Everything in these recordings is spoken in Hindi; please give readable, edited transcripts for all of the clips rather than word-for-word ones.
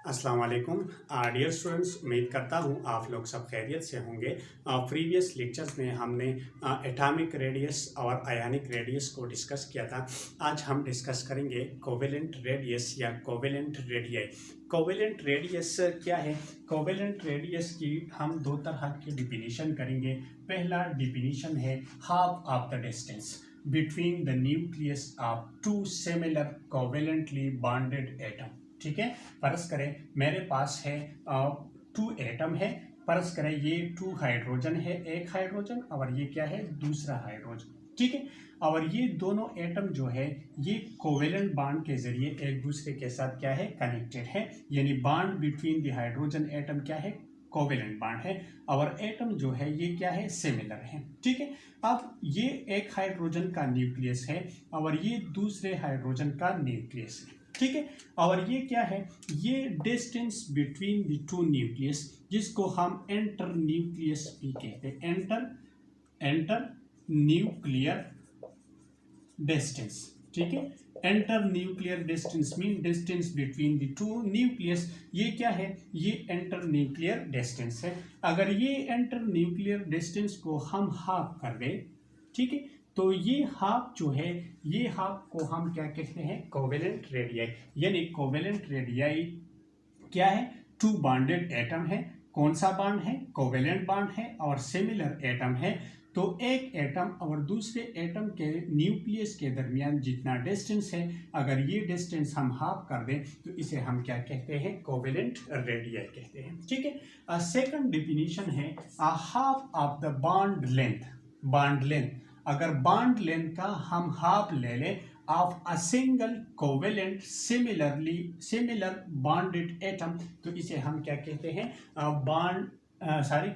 अस्सलाम वालेकुम डियर स्टूडेंट्स, उम्मीद करता हूँ आप लोग सब खैरियत से होंगे। प्रीवियस लेक्चर्स में हमने एटॉमिक रेडियस और आयनिक रेडियस को डिस्कस किया था। आज हम डिस्कस करेंगे कोवेलेंट रेडियस या कोवेलेंट रेडियाई। कोवेलेंट रेडियस क्या है? कोवेलेंट रेडियस की हम दो तरह की डिफिनीशन करेंगे। पहला डिफिनीशन है half of the distance between the nucleus of two similar covalently bonded atom. ठीक है, फर्ज करें मेरे पास है टू एटम है। फर्ज करें ये टू हाइड्रोजन है, एक हाइड्रोजन और ये क्या है, दूसरा हाइड्रोजन। ठीक है, और ये दोनों एटम जो है ये कोवेलेंट बॉन्ड के जरिए एक दूसरे के साथ क्या है, कनेक्टेड है। यानी bond between the hydrogen atom क्या है, कोवेलेंट बॉन्ड है। और एटम जो है ये क्या है, सिमिलर है। ठीक है, अब ये एक हाइड्रोजन का न्यूक्लियस है और ये दूसरे हाइड्रोजन का न्यूक्लियस है। ठीक है, और ये क्या है, ये distance between the two nucleus जिसको हम एंटर न्यूक्लियस भी कहते हैं। Enter nuclear distance. ठीक है, enter nuclear distance mean distance between the two nucleus. ये क्या है, ये एंटर न्यूक्लियर डिस्टेंस है। अगर ये एंटर न्यूक्लियर डिस्टेंस को हम हाफ कर दें, ठीक है, तो ये हाफ जो है, ये हाफ को हम क्या कहते हैं, कोवेलेंट रेडियाई। यानी कोवेलेंट रेडियाई क्या है, टू बॉन्डेड एटम है। कौन सा बॉन्ड है, कोवेलेंट बॉन्ड है और सिमिलर एटम है। तो एक एटम और दूसरे एटम के न्यूक्लियस के दरमियान जितना डिस्टेंस है, अगर ये डिस्टेंस हम हाफ कर दें तो इसे हम क्या कहते हैं, कोवेलेंट रेडियाई कहते हैं। ठीक है, सेकंड डिफिनीशन है half of the bond length. Bond length, अगर बॉन्ड लेंथ का हम हाफ ले लें of a single covalent similar bonded atom, तो इसे हम क्या कहते हैं,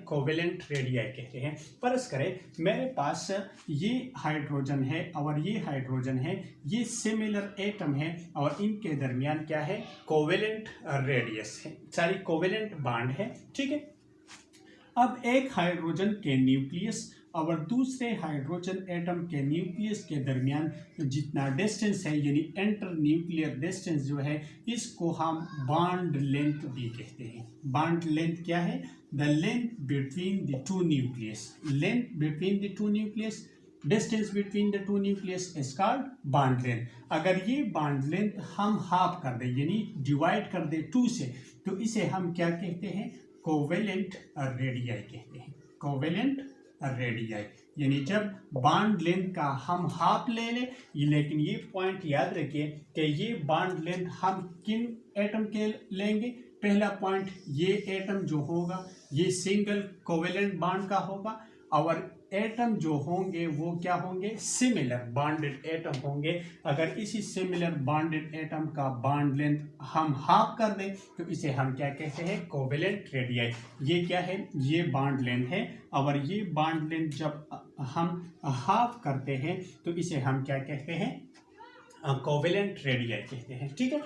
कोवेलेंट रेडियाई कहते हैं। फर्ज करें मेरे पास ये हाइड्रोजन है और ये हाइड्रोजन है, ये सिमिलर एटम है और इनके दरमियान क्या है, कोवेलेंट रेडियस है, कोवेलेंट बॉन्ड है। ठीक है, अब एक हाइड्रोजन के न्यूक्लियस और दूसरे हाइड्रोजन एटम के न्यूक्लियस के दरमियान जितना डिस्टेंस है, यानी एंटर न्यूक्लियर डिस्टेंस जो है, इसको हम बॉन्ड लेंथ भी कहते हैं। बॉन्ड लेंथ क्या है, the length between the two nucleus. Length between the two nucleus, distance between the two nucleus is called bond length. अगर ये बॉन्ड लेंथ हम हाफ कर दें, यानी डिवाइड कर दें टू से, तो इसे हम क्या कहते हैं, कोवेलेंट रेडियाई कहते हैं। कोवेलेंट रेडियाई, यानी जब बॉन्ड लेंथ का हम हाफ ले लें। लेकिन ये पॉइंट याद रखिए कि ये बॉन्ड लेंथ हम किन एटम के लेंगे। पहला पॉइंट, ये एटम जो होगा ये सिंगल कोवेलेंट बॉन्ड का होगा और एटम जो होंगे वो क्या होंगे, सिमिलर बॉन्डेड एटम होंगे। अगर इसी सिमिलर बॉन्डेड एटम का बॉन्ड लेंथ हम हाफ कर दें तो इसे हम क्या कहते हैं, कोवेलेंट रेडियाई। ये क्या है, ये बॉन्ड लेंथ है और ये बॉन्ड लेंथ जब हम हाफ करते हैं तो इसे हम क्या कहते हैं, कोवेलेंट रेडियाई कहते हैं। ठीक है,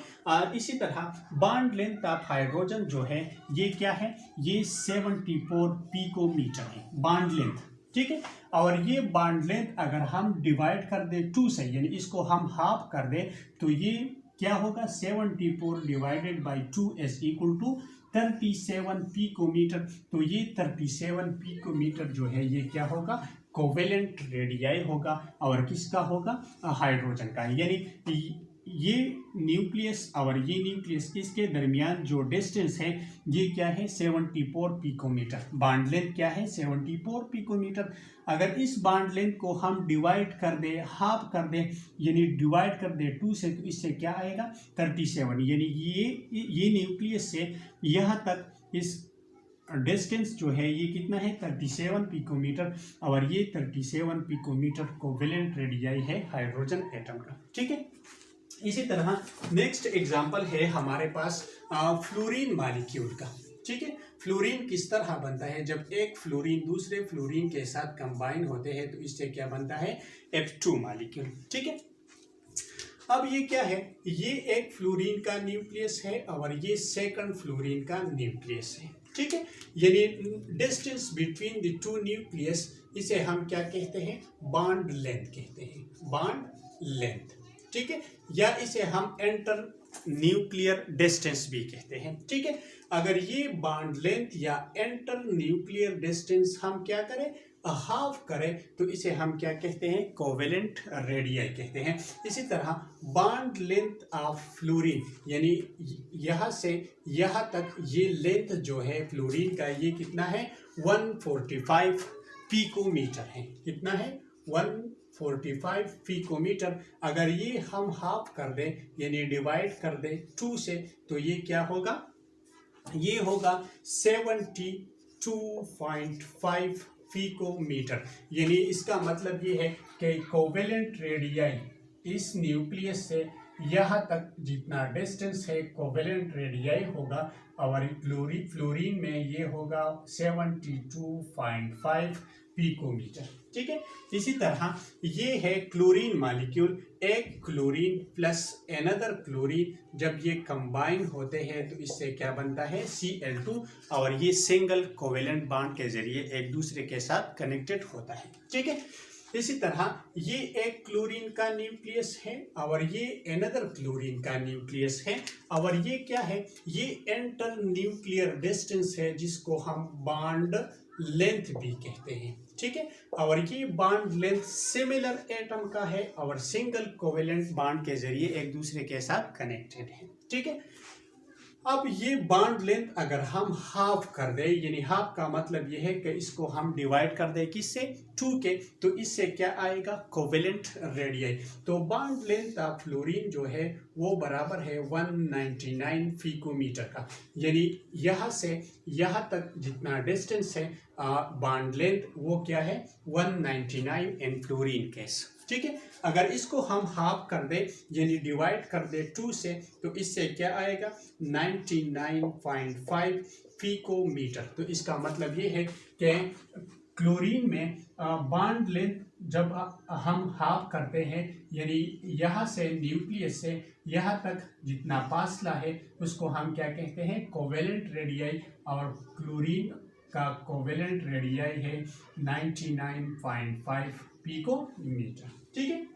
इसी तरह बॉन्ड लेंथ ऑफ हाइड्रोजन जो है ये क्या है, ये 74 पिकोमीटर है बॉन्ड लेंथ। ठीक है, और ये बॉन्ड लेंथ अगर हम डिवाइड कर दें टू से, यानी इसको हम हाफ कर दें, तो ये क्या होगा, 74 divided by 2 is equal to 37 picometre. तो ये 37 पिकोमीटर जो है ये क्या होगा, कोवेलेंट रेडियाई होगा। और किसका होगा, हाइड्रोजन का। यानी ये न्यूक्लियस और ये न्यूक्लियस, इसके दरमियान जो डिस्टेंस है ये क्या है, 74 पिकोमीटर। बॉन्ड लेंथ क्या है, 74 पिकोमीटर। अगर इस बॉन्ड लेंथ को हम डिवाइड कर दे, हाफ कर दे, यानी डिवाइड कर दे 2 से, तो इससे क्या आएगा, 37। यानी ये न्यूक्लियस से यहाँ तक इस डिस्टेंस जो है ये कितना है, 37 पिकोमीटर। और ये 37 पिकोमीटर कोवेलेंट रेडियाई है हाइड्रोजन एटम का। ठीक है, इसी तरह नेक्स्ट एग्जांपल है हमारे पास फ्लोरीन मॉलिक्यूल का। ठीक है, फ्लोरीन किस तरह बनता है, जब एक फ्लोरीन दूसरे फ्लोरीन के साथ कंबाइन होते हैं तो इससे क्या बनता है, F2 मॉलिक्यूल। ठीक है, अब ये क्या है, ये एक फ्लोरीन का न्यूक्लियस है और ये सेकंड फ्लोरीन का न्यूक्लियस है। ठीक है, यानी distance between the two nucleus, इसे हम क्या कहते हैं, बॉन्ड लेंथ कहते हैं, बॉन्ड लेंथ। ठीक है, या इसे हम एंटर न्यूक्लियर डिस्टेंस भी कहते हैं। ठीक है, अगर ये बॉन्ड लेंथ या इंटर न्यूक्लियर डिस्टेंस हम क्या करें, हाफ करें, तो इसे हम क्या कहते हैं, कोवेलेंट रेडियाई कहते हैं। इसी तरह बॉन्ड लेंथ ऑफ फ्लोरीन, यानी यहाँ से यहाँ तक ये लेंथ जो है फ्लोरीन का, ये कितना है, 145 पिकोमीटर है। कितना है, 145 पिकोमीटर। अगर ये हम हाफ कर दें, यानी डिवाइड कर दें 2 से, तो ये क्या होगा, ये होगा 72.5 पिकोमीटर। यानी इसका मतलब ये है कि कोवेलेंट रेडियाई इस न्यूक्लियस से यहाँ तक जितना डिस्टेंस है, कोवेलेंट रेडियाई होगा, और फ्लोरीन में ये होगा 72.5 पिकोमीटर। ठीक है, इसी तरह ये है क्लोरीन मॉलिक्यूल। एक क्लोरीन प्लस अनदर क्लोरीन, जब ये कंबाइन होते हैं तो इससे क्या बनता है, Cl2, और ये सिंगल कोवेलेंट बॉन्ड के जरिए एक दूसरे के साथ कनेक्टेड होता है। ठीक है, इसी तरह ये एक क्लोरीन का न्यूक्लियस है और ये अनदर क्लोरीन का न्यूक्लियस है, और ये क्या है, ये इंटर न्यूक्लियर डिस्टेंस है, जिसको हम बॉन्ड लेंथ भी कहते हैं। ठीक है, और ये बॉन्ड लेंथ सिमिलर एटम का है और सिंगल कोवेलेंट बॉन्ड के जरिए एक दूसरे के साथ कनेक्टेड है। ठीक है, अब ये बॉन्ड लेंथ अगर हम हाफ कर दें, यानी हाफ का मतलब ये है कि इसको हम डिवाइड कर दें किससे, 2 के, तो इससे क्या आएगा, कोवेलेंट रेडियाई। तो बॉन्ड लेंथ ऑफ फ्लोरीन जो है वो बराबर है 199 पिकोमीटर का। यानी यहाँ से यहाँ तक जितना डिस्टेंस है बॉन्ड लेंथ, वो क्या है, 199 इन फ्लोरीन केस। ठीक है, अगर इसको हम हाफ कर दे, यानी डिवाइड कर दे 2 से, तो इससे क्या आएगा, 99.5 पिकोमीटर। तो इसका मतलब ये है कि क्लोरीन में बॉन्ड लेंथ जब हम हाफ करते हैं, यानी यहाँ से न्यूक्लियस से यहाँ तक जितना फासला है उसको हम क्या कहते हैं, कोवेलेंट रेडियाई, और क्लोरीन का कोवेलेंट रेडियाई है 99.5 पिकोमीटर। ठीक है,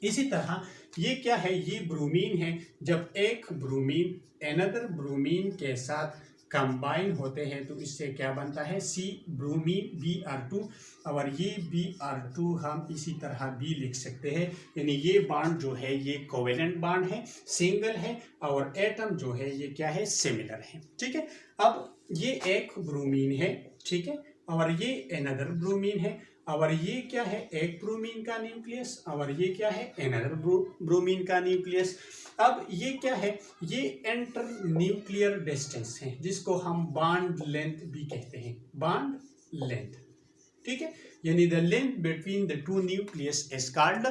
इसी तरह ये क्या है, ये ब्रोमीन है। जब एक ब्रोमीन अनदर ब्रोमीन के साथ कंबाइन होते हैं तो इससे क्या बनता है, सी ब्रोमीन Br2, और ये Br2 हम इसी तरह भी लिख सकते हैं। यानी ये बॉन्ड जो है ये कोवेलेंट बॉन्ड है, सिंगल है, और एटम जो है ये क्या है, सिमिलर है। ठीक है, अब ये एक ब्रोमीन है, ठीक है, और ये अनदर ब्रोमीन है, और ये क्या है, एक ब्रोमीन का न्यूक्लियस, और ये क्या है, अनदर ब्रोमीन का न्यूक्लियस। अब ये क्या है, ये इंटर न्यूक्लियर डिस्टेंस है, जिसको हम बॉन्ड लेंथ भी कहते हैं, बॉन्ड लेंथ। ठीक है, यानी the length between the two nucleus is called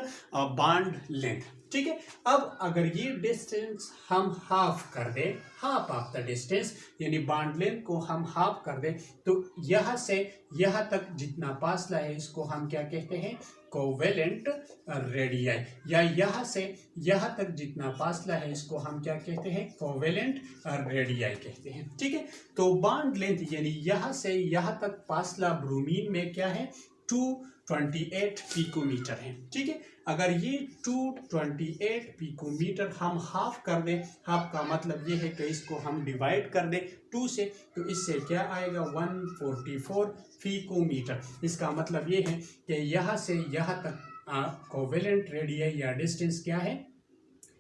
bond length. ठीक है, अब अगर ये डिस्टेंस हम हाफ कर दें, हाफ ऑफ द डिस्टेंस, यानी बॉन्ड लेंथ को हम हाफ कर दें, तो यहाँ से यहाँ तक जितना फासला है इसको हम क्या कहते हैं, कोवेलेंट रेडियाई, या यहाँ से यहाँ तक जितना फासला है इसको हम क्या कहते हैं, कोवेलेंट रेडियाई कहते हैं। ठीक है, तो बॉन्ड लेंथ यानी यहाँ से यहाँ तक फासला ब्रोमीन में क्या है, 228 पिकोमीटर है। ठीक है, अगर ये 228 पिकोमीटर हम हाफ कर दें, हाफ का मतलब ये है कि इसको हम डिवाइड कर दें 2 से, तो इससे क्या आएगा, 144 पिकोमीटर। इसका मतलब ये है कि यहाँ से यहाँ तक कोवेलेंट रेडियाई या डिस्टेंस क्या है,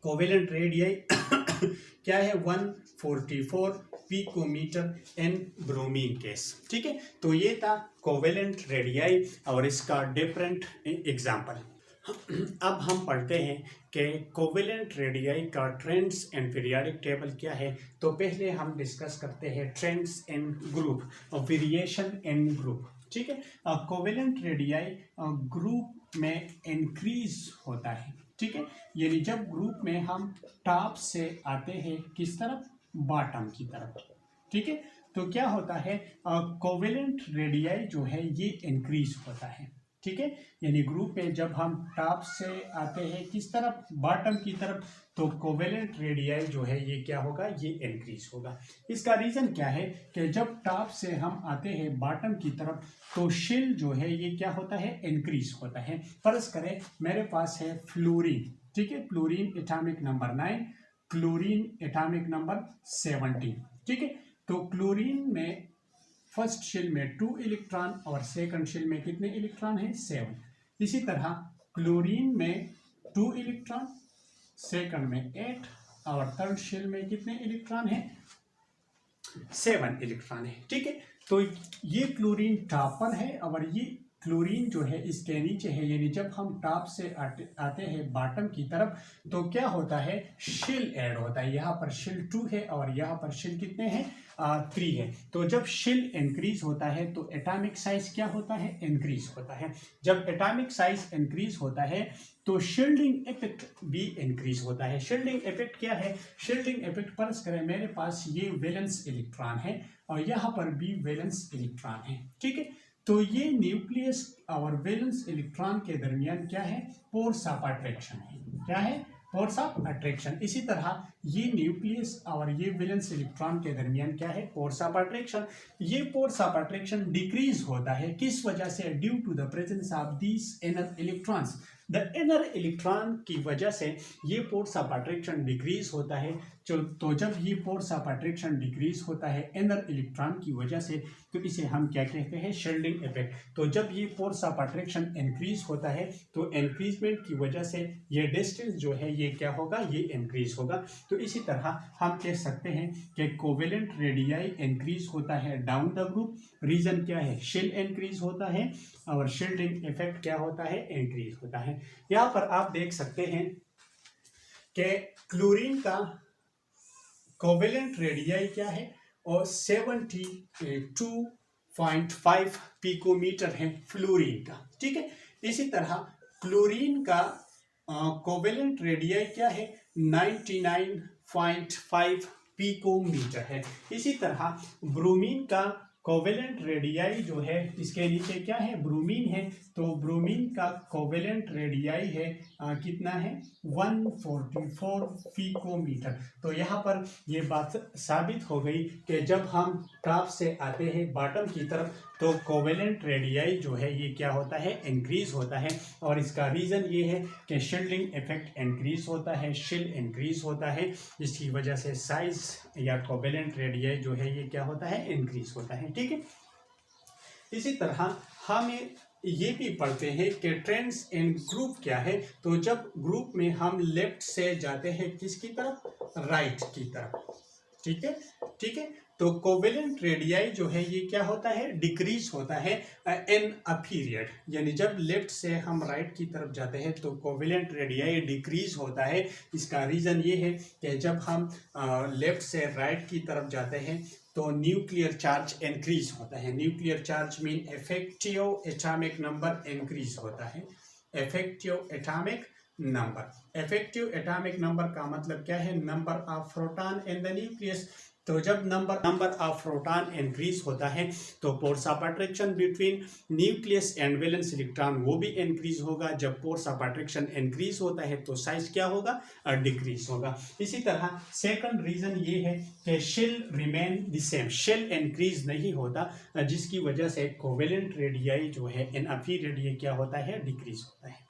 कोवेलेंट रेडियाई क्या है, 144 पिकोमीटर इन ब्रोमीन केस। ठीक है, तो ये था कोवेलेंट रेडियाई और इसका डिफरेंट एग्जाम्पल। अब हम पढ़ते हैं कि कोवेलेंट रेडियाई का ट्रेंड्स एंड पीरियोडिक टेबल क्या है। तो पहले हम डिस्कस करते हैं ट्रेंड्स इन ग्रुप और वेरिएशन इन ग्रुप। ठीक है, कोवेलेंट रेडियाई ग्रुप में इंक्रीज होता है। ठीक है, यानी जब ग्रुप में हम टॉप से आते हैं किस तरफ, बॉटम की तरफ। ठीक है, तो क्या होता है, कोवेलेंट रेडियाई जो है ये इंक्रीज होता है। ठीक है, यानी ग्रुप में जब हम टॉप से आते हैं किस तरफ, बॉटम की तरफ, तो कोवेलेंट रेडियाई जो है ये क्या होगा, ये इंक्रीज होगा। इसका रीजन क्या है कि जब टॉप से हम आते हैं बॉटम की तरफ तो शेल जो है ये क्या होता है, इंक्रीज होता है। फर्ज करें मेरे पास है फ्लोरीन, ठीक है, fluorine atomic number 9, chlorine atomic number 17। ठीक है, तो क्लोरीन में फर्स्ट शेल में 2 इलेक्ट्रॉन और सेकंड शेल में कितने इलेक्ट्रॉन है? 7। इसी तरह क्लोरीन में 2 इलेक्ट्रॉन, सेकंड में 8 और थर्ड शेल में कितने इलेक्ट्रॉन है? 7 इलेक्ट्रॉन है। ठीक है, तो ये क्लोरीन टॉप पर है और ये क्लोरीन जो है इसके नीचे है, यानी जब हम टॉप से आते हैं बॉटम की तरफ तो क्या होता है? शेल ऐड होता है। यहाँ पर शेल 2 है और यहाँ पर शेल कितने हैं? 3 है। तो जब शेल इंक्रीज होता है तो एटॉमिक साइज क्या होता है? इंक्रीज होता है। जब एटॉमिक साइज इंक्रीज होता है तो शील्डिंग इफेक्ट भी इंक्रीज होता है। शील्डिंग इफेक्ट क्या है? शील्डिंग इफेक्ट फर्ज करें मेरे पास ये वैलेंस इलेक्ट्रॉन है और यहाँ पर भी वैलेंस इलेक्ट्रॉन है। ठीक है, तो ये न्यूक्लियस और वैलेंस इलेक्ट्रॉन के दरमियान क्या है? फोर्स ऑफ अट्रैक्शन है। क्या है? Force of attraction. इसी तरह ये न्यूक्लियस और ये वैलेंस इलेक्ट्रॉन के दरमियान क्या है? Force of attraction. ये फोर्स ऑफ अट्रैक्शन डिक्रीज होता है किस वजह से? Due to the presence of these inner electrons. The inner electron की वजह से ये फोर्स ऑफ अट्रैक्शन डिक्रीज होता है। तो जब ये फोर्स ऑफ अट्रैक्शन डिक्रीज होता है इनर इलेक्ट्रॉन की वजह से तो इसे हम क्या कहते हैं? Shielding effect. तो जब ये फोर्स ऑफ अट्रैक्शन इंक्रीज होता है तो इंक्रीजमेंट की वजह से ये डिस्टेंस जो है ये क्या होगा? ये इंक्रीज होगा। तो इसी तरह हम कह सकते हैं कि कोवेलेंट रेडियाई इंक्रीज होता है डाउन द ग्रुप। रीजन क्या है? शेल इंक्रीज होता है और शील्डिंग इफेक्ट क्या होता है? इंक्रीज होता है। यहाँ पर आप देख सकते हैं कि क्लोरीन का कोवेलेंट रेडियाई क्या है? और 72.5 पिकोमीटर है फ्लोरीन का। ठीक है, इसी तरह क्लोरीन का कोवेलेंट रेडियाई क्या है? 99.5 पिकोमीटर है। इसी तरह ब्रोमीन का कोवेलेंट रेडियाई जो है इसके नीचे क्या है? ब्रोमीन है। तो ब्रोमीन का कोवेलेंट रेडियाई है कितना है? 144 पिकोमीटर। तो यहाँ पर ये बात साबित हो गई कि जब हम टॉप से आते हैं बॉटम की तरफ तो कोवेलेंट रेडियाई जो है ये क्या होता है? इंक्रीज होता है। और इसका रीज़न ये है कि शील्डिंग इफेक्ट इंक्रीज होता है, शील इंक्रीज होता है, जिसकी वजह से साइज या कोवेलेंट रेडियाई जो है ये क्या होता है? इंक्रीज होता है। ठीक है, इसी तरह हमें ये भी पढ़ते हैं कि ट्रेंड्स इन ग्रुप क्या है। तो जब ग्रुप में हम लेफ्ट से जाते हैं किसकी तरफ? राइट की तरफ। ठीक है, ठीक है, तो कोवेलेंट रेडियाई जो है ये क्या होता है? डिक्रीज होता है इन अ पीरियड। यानी जब लेफ्ट से हम राइट की तरफ जाते हैं तो कोवेलेंट रेडियाई डिक्रीज होता है। इसका रीज़न ये है कि जब हम लेफ्ट से राइट की तरफ जाते हैं तो न्यूक्लियर चार्ज इंक्रीज होता है। Nuclear charge mean effective atomic number increase होता है। Effective atomic number. Effective atomic number का मतलब क्या है? Number of proton in the nucleus. तो जब नंबर ऑफ प्रोटॉन इंक्रीज होता है तो force of attraction between nucleus and valence electron वो भी इंक्रीज होगा। जब फोर्स ऑफ अट्रैक्शन इंक्रीज होता है तो साइज क्या होगा? डिक्रीज होगा। इसी तरह सेकंड रीजन ये है कि shell remain the same. Shell increase नहीं होता, जिसकी वजह से कोवेलेंट रेडियाई जो है इन अ पीरियड ये क्या होता है? डिक्रीज होता है।